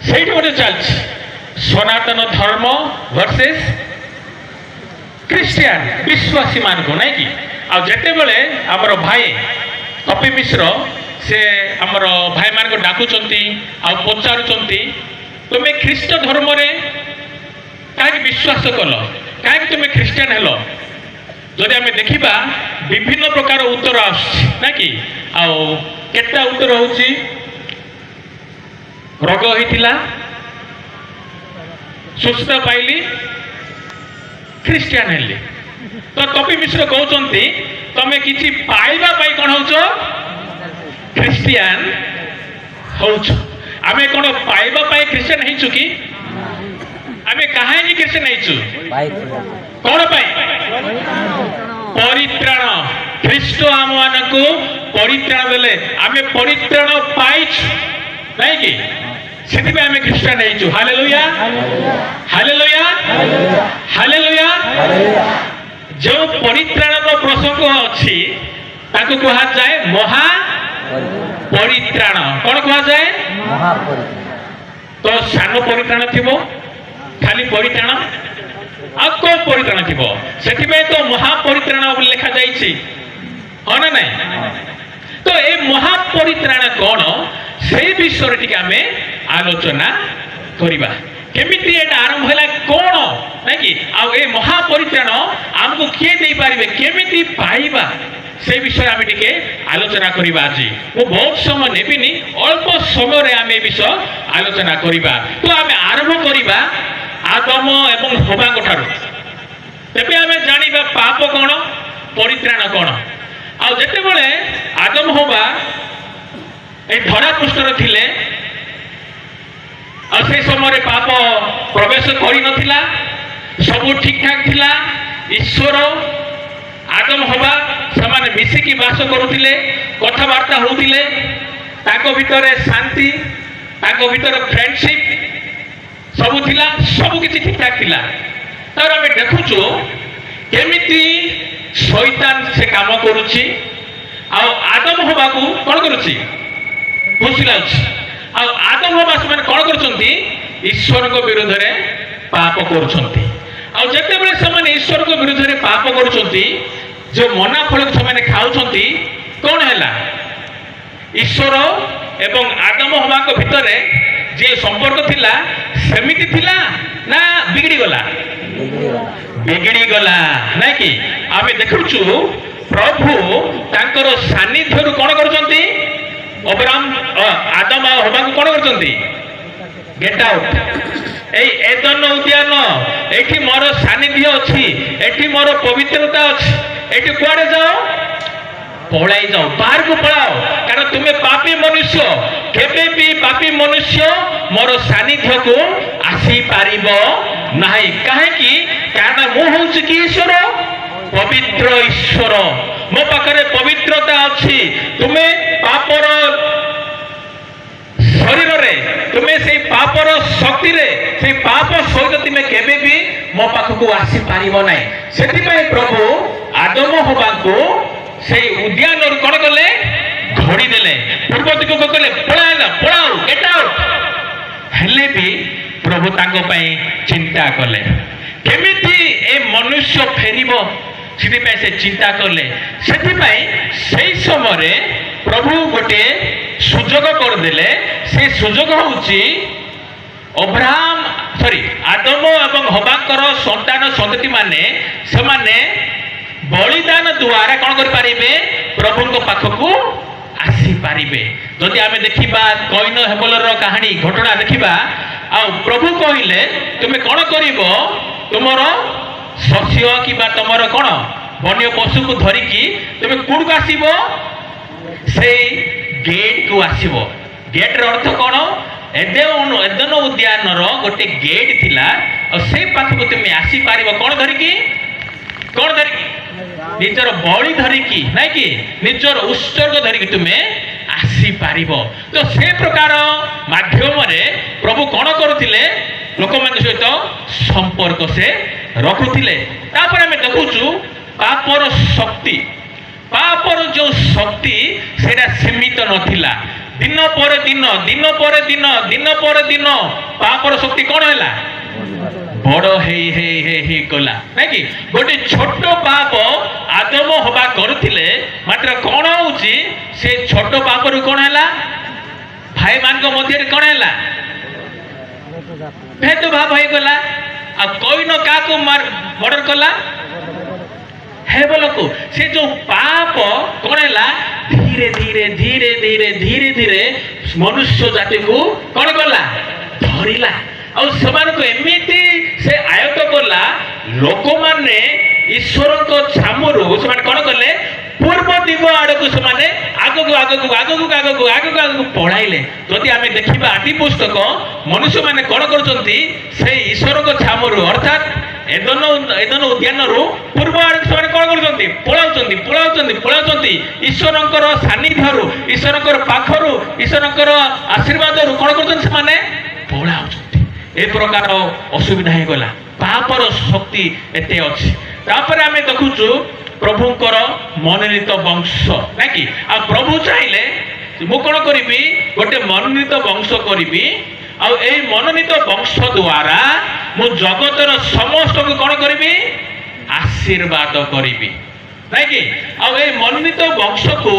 ସେଇଠି ଗୋଟେ ଚାଲିଛି ସନାତନ ଧର୍ମ ଭର୍ସେସ୍ ଖ୍ରୀଷ୍ଟିଆନ ବିଶ୍ୱାସୀ ମାନଙ୍କୁ ନାଇଁ କି। ଆଉ ଯେତେବେଳେ ଆମର ଭାଇ କପି ମିଶ୍ର ସେ ଆମର ଭାଇମାନଙ୍କୁ ଡାକୁଛନ୍ତି ଆଉ ପଚାରୁଛନ୍ତି ତୁମେ ଖ୍ରୀଷ୍ଟ ଧର୍ମରେ କାହିଁକି ବିଶ୍ୱାସ କଲ, କାହିଁକି ତୁମେ ଖ୍ରୀଷ୍ଟିଆନ ହେଲ। ଯଦି ଆମେ ଦେଖିବା ବିଭିନ୍ନ ପ୍ରକାର ଉତ୍ତର ଆସୁଛି ନା କି। ଆଉ କେତେଟା ଉତ୍ତର ହଉଛି ରୋଗ ହେଇଥିଲା ସୁସ୍ଥ ପାଇଲି ଖ୍ରୀଷ୍ଟିଆନ ହେଲି। ତ କପି ମିଶ୍ର କହୁଛନ୍ତି ତମେ କିଛି ପାଇବା ପାଇଁ କ'ଣ ହଉଛ ଖ୍ରୀଷ୍ଟିଆନ ହଉଛ। ଆମେ କ'ଣ ପାଇବା ପାଇଁ ଖ୍ରୀଷ୍ଟିଆନ ହେଇଛୁ କି? ଆମେ କାହିଁକି ଖ୍ରୀଷ୍ଟିଆନ ହେଇଛୁ କ'ଣ ପାଇଁ? ପରିତ୍ରାଣ। ଖ୍ରୀଷ୍ଟ ଆମମାନଙ୍କୁ ପରିତ୍ରାଣ ଦେଲେ ଆମେ ପରିତ୍ରାଣ ପାଇଛୁ ନାଇଁ କି। ସେଥିପାଇଁ ଆମେ ଖ୍ରୀଷ୍ଟିଆନ ହେଇଛୁ। Hallelujah hallelujah hallelujah. ଯେଉଁ ପରିତ୍ରାଣର ପ୍ରସଙ୍ଗ ଅଛି ତାକୁ କୁହାଯାଏ ମହା ପରିତ୍ରାଣ। କ'ଣ କୁହାଯାଏ? ତ ସାନ ପରିତ୍ରାଣ ଥିବ ଖାଲି ପରିତ୍ରାଣ, ଆଉ କୋଉ ପରିତ୍ରାଣ ଥିବ। ସେଥିପାଇଁ ତ ମହାପରିତ୍ରାଣ ବୋଲି ଲେଖାଯାଇଛି ହଁ ନା ନାଇଁ। ତ এই ମହାପରିତ୍ରାଣ କ'ଣ ସେଇ ବିଷୟରେ ଟିକେ ଆମେ ଆଲୋଚନା କରିବା। କେମିତି ଏଟା ଆରମ୍ଭ ହେଲା କ'ଣ ନାଇଁ କି। ଆଉ ଏ ମହାପରିତ୍ରାଣ ଆମକୁ କିଏ ଦେଇପାରିବେ, କେମିତି ପାଇବା, সেই বিষয়ে আমি টিকে আলোচনা করিবা। আজি মু বহুত সময় নেবিনি, অল্প সময়ে আমি এই বিষয় আলোচনা করিবা। তো আমি আরম্ভ করিবা আদম এবং হবাঙ্ক ঠারু। তেবে আমি জানিবা পাপ কোন, পরিত্রাণ কোন। আর যেতেবেলে আদম হবা এই ধরা পৃষ্ঠরে থিলে আর সেই সময় পাপ প্রবেশ করি নথিলা, সবু ঠিকঠাক থিলা। ঈশ্বর আদম হবা ସେମାନେ ମିଶିକି ବାସ କରୁଥିଲେ, କଥାବାର୍ତ୍ତା ହଉଥିଲେ, ତାଙ୍କ ଭିତରେ ଶାନ୍ତି, ତାଙ୍କ ଭିତରେ ଫ୍ରେଣ୍ଡସିପ୍ ସବୁ ଥିଲା, ସବୁ କିଛି ଠିକଠାକ ଥିଲା। ତାର ଆମେ ଦେଖୁଛୁ କେମିତି ଶୈତାନ ସେ କାମ କରୁଛି ଆଉ ଆଦମ ହବାକୁ କ'ଣ କରୁଛି ଖୁସି ଲାଗୁଛି। ଆଉ ଆଦମ ହବା ସେମାନେ କ'ଣ କରୁଛନ୍ତି ଈଶ୍ୱରଙ୍କ ବିରୁଦ୍ଧରେ ପାପ କରୁଛନ୍ତି। ଆଉ ଯେତେବେଳେ ସେମାନେ ଈଶ୍ୱରଙ୍କ ବିରୁଦ୍ଧରେ ପାପ କରୁଛନ୍ତି, जो मना फल से खाऊंटी कौन है ईश्वर एवं आदम हवा भितर जे संपर्क थिला सेमिति थिला ना बिगड़ी गला, बिगड़ी गला ना कि। आमे देखुछु प्रभु तांकर सानिध्य कौन करछंती अब्राहम आदम हवा को कौन करछंती गेट आउट। এই এদন উদ্যান এটি মোর সান্নিধ্য অছি, এটি মোর পবিত্রতা অছি, এটি কুয়াড়ে যাও পলাই যাও, বাহারকু পলাও। কারণ তুমি পাপী মনুষ্য, কেবে বি পাপী মনুষ্য মোর সান্নিধ্যকু আসি পারিব নাই। কাহিকি কারণ মু হଉଛି কি ঈশ্বর, পবিত্র ঈশ্বর। মো পাখরে পবিত্রতা অছি। তুমি পাপর শরীরে, তুমি সেই পাপর শক্তিরে, সেই পাপ সহিত তুমি কেবে বি মো পাখকু আসি পারিব নাই। সেথিপাই প্রভু আদম হবাকু সেই উদ্যানরু কোন কলে ঘড়ি দেলে, পূর্ব দিগকু কলে পলাইলা, পলাও, গেট আউট। হেলে বি প্রভু তাঙ্ক পাই চিন্তা কলে কেমিতি এ মনুষ্য ফেরিব, সেথিপাই সে চিন্তা কলে। সেথিপাই সেই সময়ে প্রভু গোটে সুযোগ করদেলে। সেই সুযোগ হচ্ছে अब्राहम सॉरी आदम एवं हवांकर संतान संतति माने सेमाने बलिदान द्वारा कौन कर पारिबे प्रभु पाखकू आसी पारिबे। जदि आमे देखिबा कईन हेबलर कहानी घटना देखिबा, आ प्रभु कहिले तुमे कौन करिवो, तुमर शस्य किबा तुमर कौन वन्य पशु को धरिकी तुमे कुड़ को आसीबो, से गेट को आसीबो। गेट र अर्थ कौन, एदन उद्यान गोटे गेट थिला और से पाखक तुम आसी पार कौन धरिकी, कौन धरिकी निजर बलि धरिकी नाई कि निजर उत्सर्ग धरिकी तुम्हें आसी पार। तो से प्रकार माध्यम प्रभु कौन करुले लोक मान सहित संपर्क से रखुले। तापर आम देखुचु पापर शक्ति, पापर जो शक्ति सेटा सीमित नथिला। दिन पर दिन दिन पर दिन दिन पर दिन पापर शक्ति कौन है बड़ हे गला ना कि गोटे छोट पाप आदम हवा करुले मात्र कौन होची से छोट पाप रु कौन है भाई मान मध्य कौन है भेदभाव हो गला आ कोई न का मर्डर कला हे बोलो को से जो पाप कौन है धीरे धीरे धीरे धीरे धीरे धीरे मनुष्य जाति को कौन कला धरिला और समान को एमिति से आयत कला लोक माने ईश्वर को छामुरु समान कौन कले पूर्व दिग आड़ को समाने आगो आगो आगो आगो आगो आगो आगो पढ़ाइले जदि आमे देखिबा आदि पुस्तक मनुष्य माने कौन करचंती से ईश्वर को छामुरु अर्थात एदन उद्यान रु पूर्व आड़ समान कौन करचंती पळाउचंती पळाउचंती पळाउचंती ईश्वरंकर सानिध्यरु ईश्वरंकर पाखरु ईश्वरंकर आशीर्वाद रु कौन करचंती समाने पळाउचंती ए प्रकार असुविधा हो गला पापर शक्ति एते अछि तापर आमे देखुचु प्रभुंकर मनोनीत वंश ना कि आ प्रभु चाहिले मु कोन करिबी गोटे मनोनीत वंश करिबी आ ए मनोनीत वंश द्वारा मु जगतर समस्त को कोन करिबी आशीर्वाद करिबी ना कि आ ए मनोनीत वंश को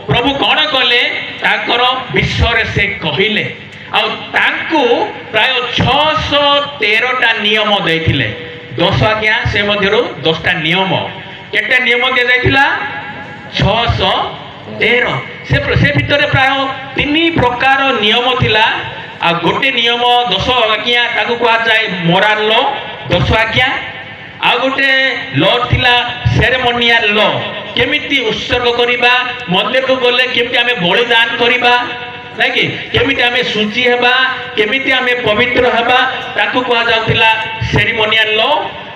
प्रभु कोन कले ताकर विश्व से कहिले प्राय 613टा नियम देथिले 10 आज्ञा से मध्यरु 10टा नियम केटा नियम दे जाइथिला 613 से भितर प्राय 3 प्रकार नियम थिला आ गोटे नियम 10 आज्ञा ताकू कहा जाय मोराल लॉ 10 आज्ञा आ गोटे लॉ थिला सेरेमोनियल लॉ केमिति उत्सर्ग करिबा मंदिर को गले केमिति हमें बलिदान करिबा नाकि केमिति आमे शुचि हेबा केमिति आमे पवित्र हेबा ताकू कहा जाउथिला सेरेमोनियल लॉ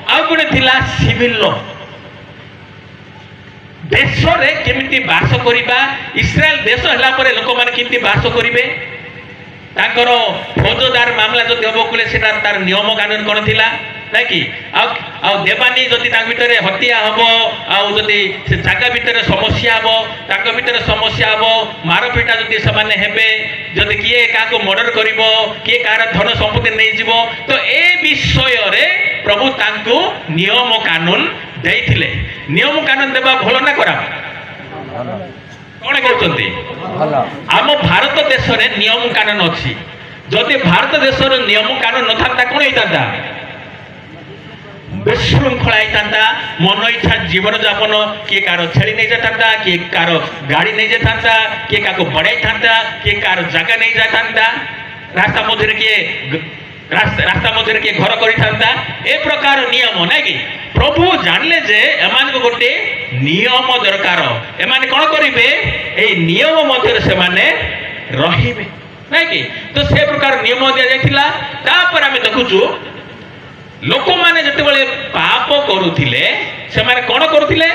आ गुणे थिला सिविल लॉ देश रे केमिति वास करिबा इस्राएल देश हला परे लोक माने केमिति वास करिवे ताकर फौजदार मामला जदि हबो कुले सेटा तार नियम कानून कोन थिला नाकि आ देवानी जदि ताक भितरे हत्या हबो आ जदि से जागा भितरे समस्या हबो ताक भितरे समस्या हबो मारपिटा जदि समान हेबे जदि किए काको मर्डर करिवो किए कार धन संपत्ति नै जिवो तो ए विषय रे प्रभु तांको नियम कानून देइथिले नियम कानून देबा भलो ना करा कोन कहउचंती आम भारत देश रे नियम कानून अछि जदि भारत देश रे नियम कानून न थांता कोन हेतांता विशृंखला होता मन इच्छा जीवन जापन किए कार छेली नहीं जाता किए कार गाड़ी नहीं जाता किए का बढ़ाई था किए कार जगह नहीं जाता रास्ता मध्य किए रास्ता मध्य किए घर करता ए प्रकार नियम ना कि प्रभु जानले जे एमान को गोटे नियम दरकार एमाने कौन करिवे ए नियम मध्य से माने रहिबे ना कि तो से प्रकार नियम दिया जायतिला तापर आमे देखुछु लोक माने जते बळे पाप करूथिले से माने कोन करूथिले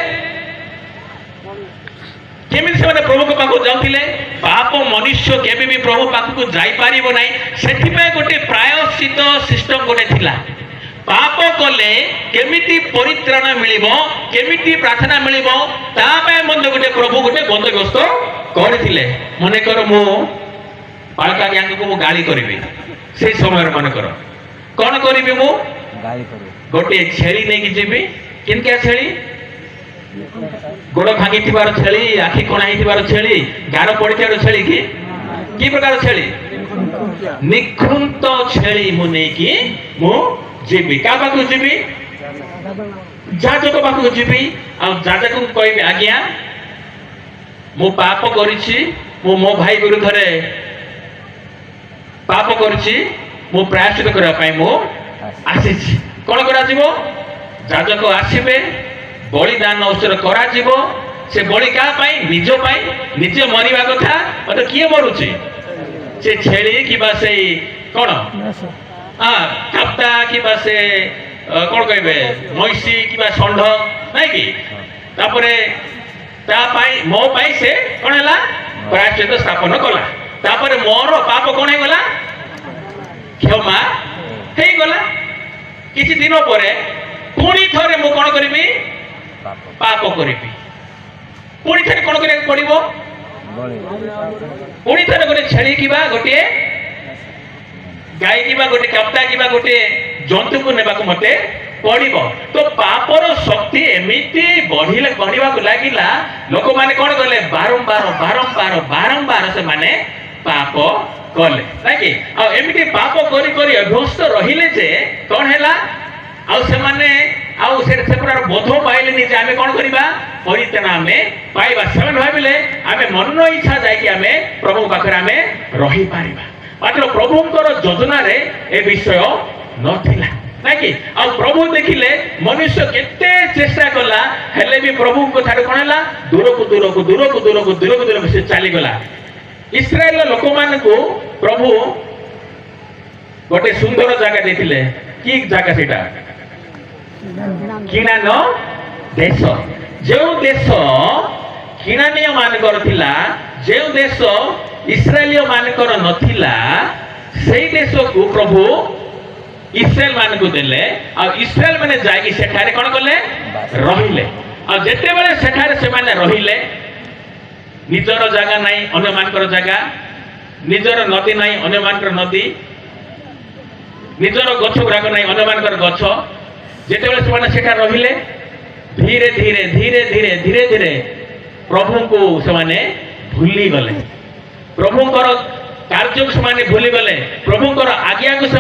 केमिति से माने प्रभु को पाखु जाउथिले पाप मनुष्य केबे भी प्रभु पाखु को जाई पारिबो नै सेथि पे गोटे प्रायश्चित सिस्टम गोटे थिला पाप कले केमिति परित्राण मिलिबो केमिति प्रार्थना मिलिबो ता पे मन गोटे प्रभु गोटे बंदोबस्त करथिले मने कर मो पालका ग्यांग को मो गाली करबी से समय मन कर कोन करबी मो गोटे छेली नहीं जीवी किनका छेली गोड़ भांगी छेली आखि कणा छेली गार पड़ी छेली कि प्रकार छेली निखुंत छेली मु नहीं मु जीवी क्या पाखु जीवी जाजक पाखु जीवी आ जाजक को कहबी आज्ञा मु पाप करिछि मु मो भाई विरुद्ध रे पाप करिछि मु प्रायश्चित करबा पई मु आसी कौन करा जीवो जाजक आसीबे बलिदान उत्सर्ग करा जीवो से बलि का पाई निजो पाई निजे मरिबा कथा मतलब किए मरुची से छेली किबा से कौन हां काप्ता किबा से कौन कहबे मैसी किबा षंढ नै कि तापरे ता पाई मो पाई से कौन हला प्रायश्चित स्थापन कला तापरे मोर पाप कौन हे गला क्षमा हे गला किसी दिन पर पुणी थे मु कौन करी पाप करी पुणी थे कौन कर पड़ो पुणी थर गोटे छेली किबा गोटे गाय किबा गोटे कप्ता किबा गोटे जंतु को नेबा को मते पड़िबो। तो पापर शक्ति एमिति बढ़िवा को लागिला लोक माने कोन गले बारंबार से माने पाप कले ना कि आ एमिति पाप करी करी अभ्यस्त रहिले जे कोन हैला आ से माने आ से पुरा बोध पाइलेनी जे आमे कोन करिबा परित्राण आमे पाइबा। सेवन भाबिले आमे मन इच्छा जाय कि आमे प्रभु पाखरे आमे रही पारिबा मात्र प्रभुंकर योजना रे ए विषय नथिला ना कि आ प्रभु देखिले मनुष्य केते चेष्टा कला हेले भी प्रभु को ठार कोन हैला दूर को से चली गला। इस्राएल लोक मान को प्रभु गोटे सुंदर जगह देखिले कि जगह सेटा किनान देश जो देश किनानिय मानकर थिला जो देश इस्राएलिय मानकर नथिला सेई देश को प्रभु इस्राएल मान को देले आ इस्राएल माने जाई सेठारे कोन करले रहिले आ जेते बेले सेठारे से माने रहिले निजर जगह नहीं अन्य मानकर जगह निजर नदी नहीं अन्य मानकर नदी निजर गछ गुराक नहीं अन्य मानकर गछ जेते बेले से माने सेठा रहिले धीरे धीरे धीरे धीरे धीरे धीरे प्रभु को से माने भूली गले प्रभुंकर कार्य को से भूली गले प्रभुंकर आज्ञा को से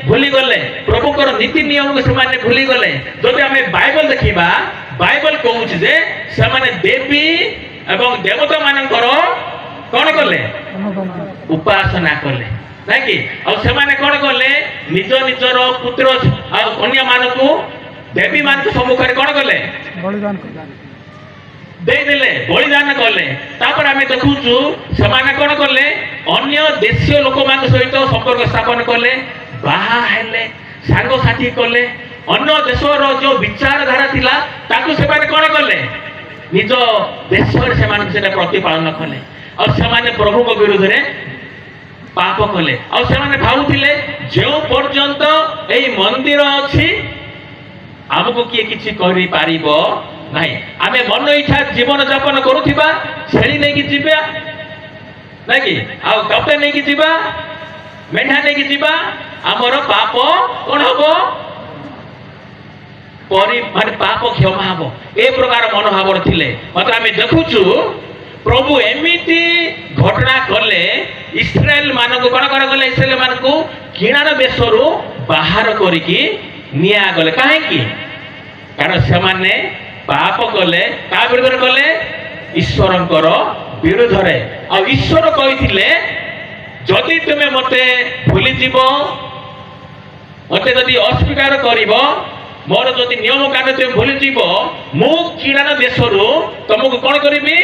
भूली गले प्रभुंकर नीति नियम को से भूली गले। जदि आमे बाइबल देखिबा बाइबल कहूछ जे से माने देवी एवं देवता मानकर कौन कले उपासना कले ना कि और से माने कौन कले निज निजर पुत्र और कन्या मान को देवी मान को सम्मुख में कौन कले दे देले बलिदान कले। तापर आमे देखुचु से माने कौन कले अन्य देशीय लोक मान सहित संपर्क स्थापन कले बाहा हेले सांग साथी कले अन्य देशर जो विचारधारा थिला ताकू से माने कौन कले निज देश से माने सेटा प्रतिपालन कले और से माने प्रभु को विरोध रे पाप कले और से माने भाबुथिले जो पर्यंत एई मंदिर अछि हमको किए किछि करि पारिबो नहीं आमे मन इच्छा जीवन यापन करूथिबा छेली नै कि जीबा ना कि आ कपटे नै कि जीबा मेढा नै कि जीबा हमर पाप कोन हबो परि माने पाप क्षमा हबो ए प्रकार मनोभाव थिले मात्र आमे देखुछु प्रभु एमिति घटना कले इस्राएल मान को कोन कर गले इस्राएल मान को किणान देशरु बाहर करिकि निया गले काहे कि कारण से माने पाप कले का विरोध कले ईश्वरंकर विरोध रे आ ईश्वर कहिथिले जदि तुमे मते भूली जीवो मते जदि अस्वीकार करिवो मोर जदि नियम कानुन तुमे भूली जीवो मु किणान देशरु तुमको कोन करिबी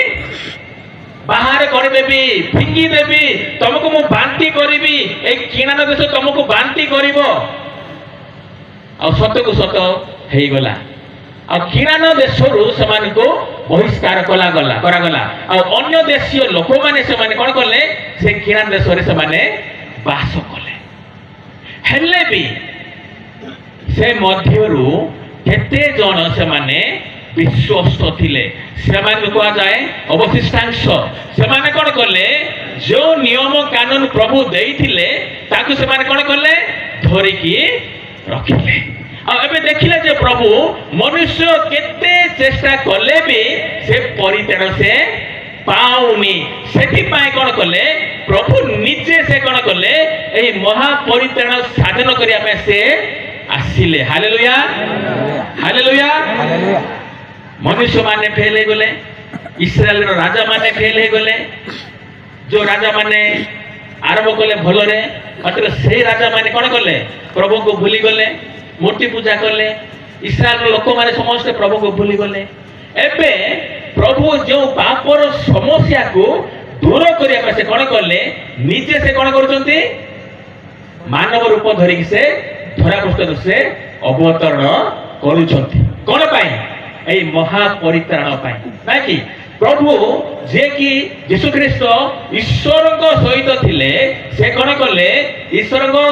बाहर कर देबी फिंगी देबी तुमको मु बांती करिबी ए किणान देश तुमको बांती करिवो आ सत्य को सत्य हेई गला आ किणान देशरु समान को बहिष्कार कला गला करा गला आ अन्य देशीय लोक माने से माने कोन करले से किणान देश रे से माने वास कले हेले भी से मध्यरु केते जण से माने विश्वस्त थिले से माने को जाए अवशिष्टांश से माने कोन करले जो नियम कानून प्रभु देइथिले ताकू से माने कोन करले धरि की रखिले एबे देखिले जे प्रभु मनुष्य केते चेष्टा कले भी से परित्राण से पाउनी सेठी पाए कोन कले प्रभु निजे से कोन कले एही महा परित्राण साधन करिया पे से आसिले। Hallelujah hallelujah hallelujah. मनुष्य माने फेल हे गले इस्राएल रो राजा माने फेल हे गले जो राजा माने आरंभ कले भल रे मात्र से राजा माने कोन कले प्रभु को भूली गले मूर्ति पूजा कले इस्राएल लोक माने समस्त प्रभु को भूली गले। एबे प्रभु जो पापर समस्या को दूर करिया से कोन कले निजे से कोन करचंती मानव रूप धरिक से धरा पृष्ठ से अवतरण करूचंती कोन पाई एई महा परित्राण पाई ना कि प्रभु जे कि यीशु ख्रीष्ट ईश्वर को सहित थिले से कोन कले ईश्वर को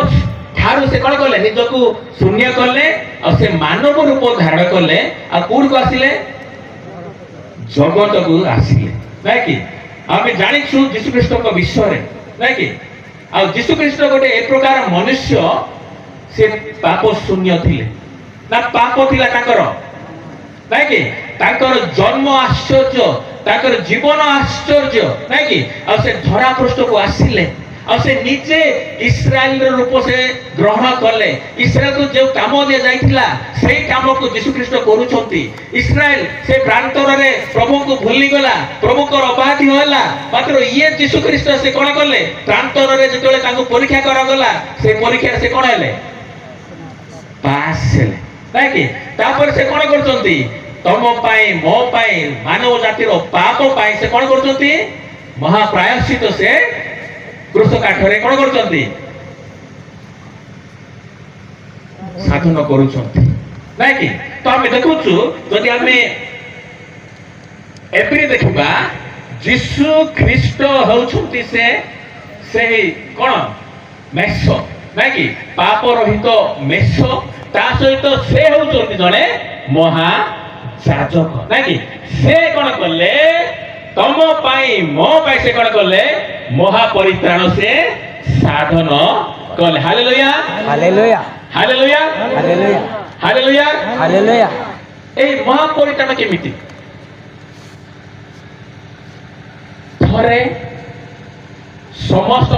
ठारू से कोन कले निजको शून्य कले और से मानव रूप धारण कले आ कोड को आसिले जगत को आसिले ना कि आम जाचु जीशुख्रीष्ट विषय ना कि जीशुख्रीष्ट गोटे ए प्रकार मनुष्य से पाप शून्य थिले ना पाप थिला ताकर ना कि ताकर जन्म आश्चर्य ताकर जीवन आश्चर्य ना कि से धरा पृष्ठ को आसिले से निजे इस्राएल रूप से ग्रहण कले इस्राएल को जो काम दिया जाइथिला से काम को जीशुख्रीष्ट करूछंती इस्राएल से प्रांतर रे प्रभु को भूली गला प्रभु को अबाधि होला मात्र ये जीशुख्रीष्ट से कोन करले प्रांतर रे जेतले ताको परीक्षा करा गला से परीक्षा से कोन हेले पास हेले ना कि तापर से कोन करछंती तम पाई मो पाई मानव जातिर पाप पाई से कोन करछंती महाप्रायश्चित से क्रूस काठरे कोन करछंती साधन करूछंती ना कि तो हम देखुछु जदि हमें एप्री देखबा यीशु ख्रीष्ट होउछंती से कोन मेसो ना कि पाप रहित मेसो ता सहित से होउछंती जने महा जाजक ना कि से कोन करले तम पाई मो पाई से कोन करले महापरित्राण से साधन कले hallelujah hallelujah hallelujah hallelujah hallelujah hallelujah ए महापरित्राण केमिति थरे समस्त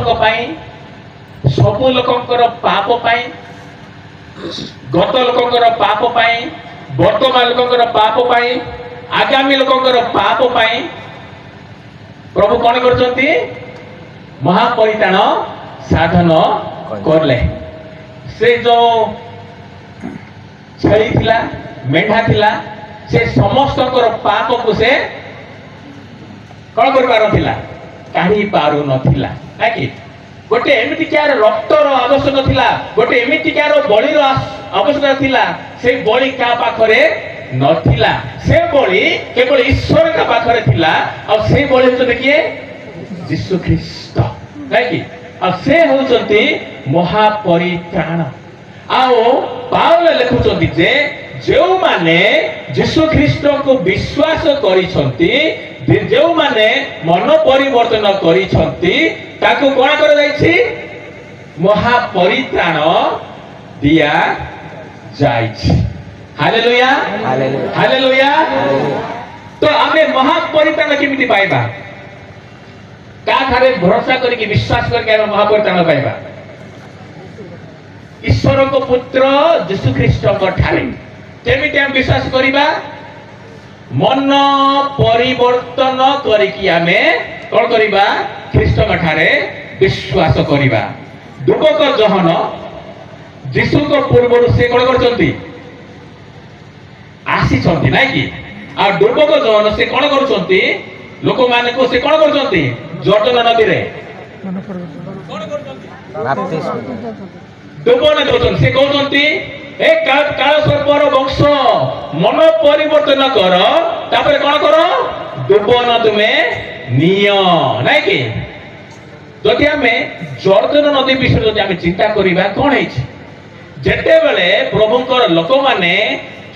सब लोकंकर पाप पाई गत लोकंकर पाप पाई वर्तमान लोकंकर पाप पाई आगामी लोकंकर पाप पाई प्रभु कौन करछंती महापरित्राण साधन करले से जो छेली थिला मेढा थिला से समस्त पाप को से कौन कर पार थिला काढ़ी पारु नथिला नाकि गोटे एमिति क्यार रक्तर आवश्यक थिला गोटे एमिति क्यार बलिर आवश्यक थिला से बलि का पाखरे नथिला से बलि केवल ईश्वर का पाखरे थिला और से बलि होते किए यीशु ख्रीष्ट नाकि और से होचंती महापरित्राण आओ पाउल लिखुचंती जे जो माने यीशु ख्रीष्ट को विश्वास करिसंती जो माने मन परिवर्तन करिसंती ताको कोन कर जाईछि महापरित्राण दिया जाईछि हालेलुया हालेलुया हालेलुया तो आमे महापरित्राण केमिति पाइबा का थारे भरोसा करके विश्वास करके आमे महापरित्राण पाइबा ईश्वर को पुत्र यीशु ख्रीष्ट को ठारे केमिति हम विश्वास करिबा मन परिवर्तन करके आमे कोन करिबा ख्रीष्ट को ठारे विश्वास करिबा दुबक जहन यीशु को पूर्व से कोन करचंती आसी छंती नै कि आ दुबक जहन से कोन करचंती लोक माने को से कोन करचंती जर्दन नदी रे कोन करचंती दुबन दोचन से कहचंती ए काल सर्पर वंश मन परिवर्तन कर तापर कोन करो दुबन तुमे निय नै कि जदि हमें जर्दन नदी विषय जदि हमें चिंता करिबा कोन हेछि जेते बेले प्रभुकर लोक माने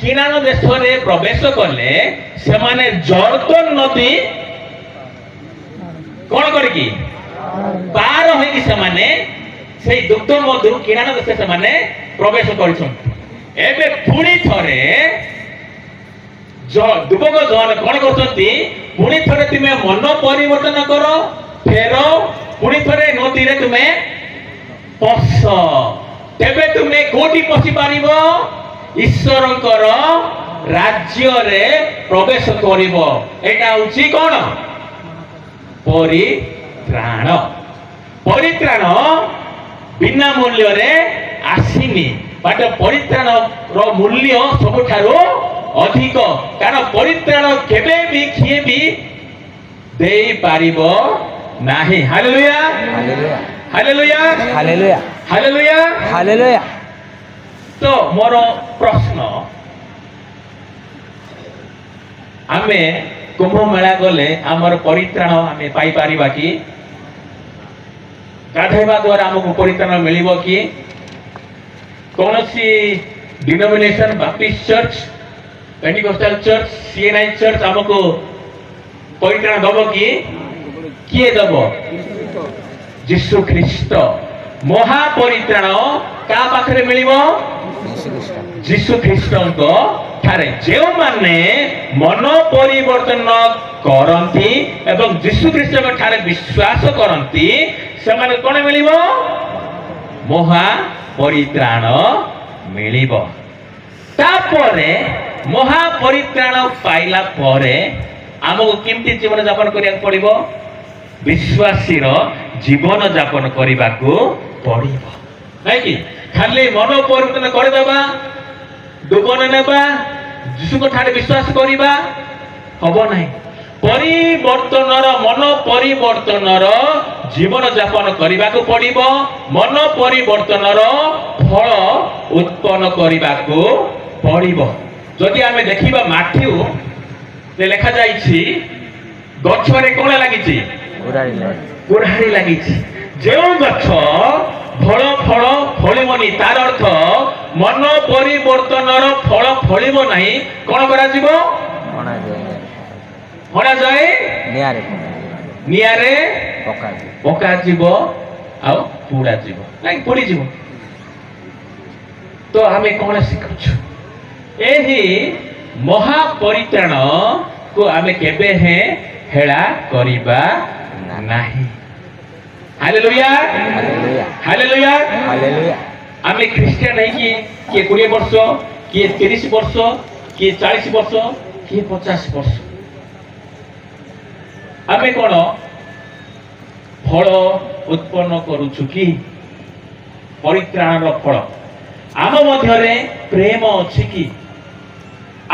किनान देश रे प्रवेश करले से माने जर्दन नदी कोन करकी पार होई से माने से दुग्ध मधु किनान देश से माने प्रवेश करिछन एबे पुणी थरे जो दुबक जन कोन करछंती पुणी थरे तुमे मन परिवर्तन करो फेरो पुणी थरे नदी रे तुमे पस तेबे तुमे कोठी पसी पारिबो ईश्वरंकर राज्य रे प्रवेश करिबो एटा होची कोन परित्राण परित्राण बिना मूल्य रे आसीनी बट परित्राण रो मूल्य सबठारो अधिक कारण परित्राण केबे भी किए भी देई पारिबो नाही hallelujah hallelujah hallelujah hallelujah hallelujah तो मोर प्रश्न आमे कुंभ मेला गले आमर परित्राण आमे पाई पारिबा कि गाधैबा द्वारा हमको परित्राण मिलिबो कि कौनसी denomination Baptist church Pentecostal church CNI church हमको परित्राण दबो कि किए दब जीशु ख्रीस्ट महापरित्राण का पाखरे मिलिबो जीशु ख्रीस्ट ठारे जो माने मन परिवर्तन करती एवं जीशु ख्रीस्ट ठारे विश्वास करती से माने कोन मिलिबो महापरित्राण मिलिबो तापरे महापरित्राण पाइला परे आमको केमती जीवन यापन करिया पड़िबो विश्वासी जीवन यापन करने को पड़िबो नहीं कि खाली मन परिवर्तन करदेबा डुबन नेबा जीशु को ठारे विश्वास करवा हम नहीं परिवर्तनर मन परिवर्तनर जीवन यापन करने को पड़िबो मन परिवर्तनर फल उत्पन्न करने को पड़िबो जदि आमे देखिबा माठ्यू ले लेखा जाइछि गछरे कोन लागिछि कुराड़ी लागिछि जो गछ फल फल फलिबनी तार अर्थ मन परिवर्तनर फल फलिब नाही कोन करा जिवो हणा जाए नियारे पका जीव आ पुड़ा जीव लाइक पुड़ी जीव तो आमे कोन शिखछु एही महापरित्राण को आमे केबे हे हेळा करिबा नाही हालेलुया हालेलुया हालेलुया आमे क्रिश्चियन नहीं कि 20 वर्ष कि 30 वर्ष कि 40 वर्ष कि 50 वर्ष आमे कोन फल उत्पन्न करूछु कि परित्राणर फल आम मध्यरे प्रेम अछि कि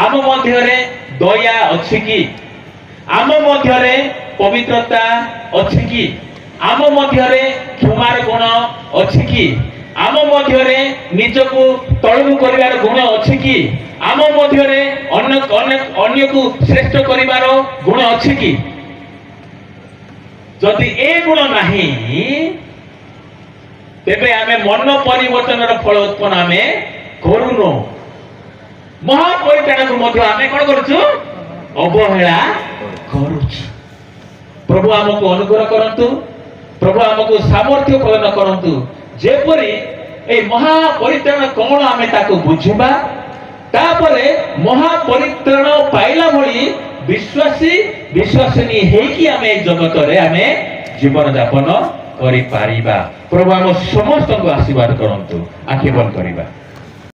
आम मध्यरे दया अछि कि आम मध्यरे पवित्रता अछि कि आम मध्यरे क्षमार गुण अछि कि आम मध्यरे निजको तळु करिवार गुण अछि कि आम मध्यरे अन्य को श्रेष्ठ करिवार गुण अछि कि जदि ए गुण नाही तेबे आमे मन परिवर्तनर फल उत्पन्न आमे करूनो महापरित्राण को मध्य आमे कोन करूछु अवहेला करूछु प्रभु हमको अनुग्रह करंतु प्रभु हमको सामर्थ्य प्रदान करंतु जेपरि ए महापरित्राण कोन आमे ताको बुझिबा तापरे महापरित्राण पाइला भली विश्वासी विश्वासिनी हेकी आमे जगत रे आमे जीवन यापन करि पारिबा प्रभु हम समस्त को आशीर्वाद करंतु आखि बंद करिबा।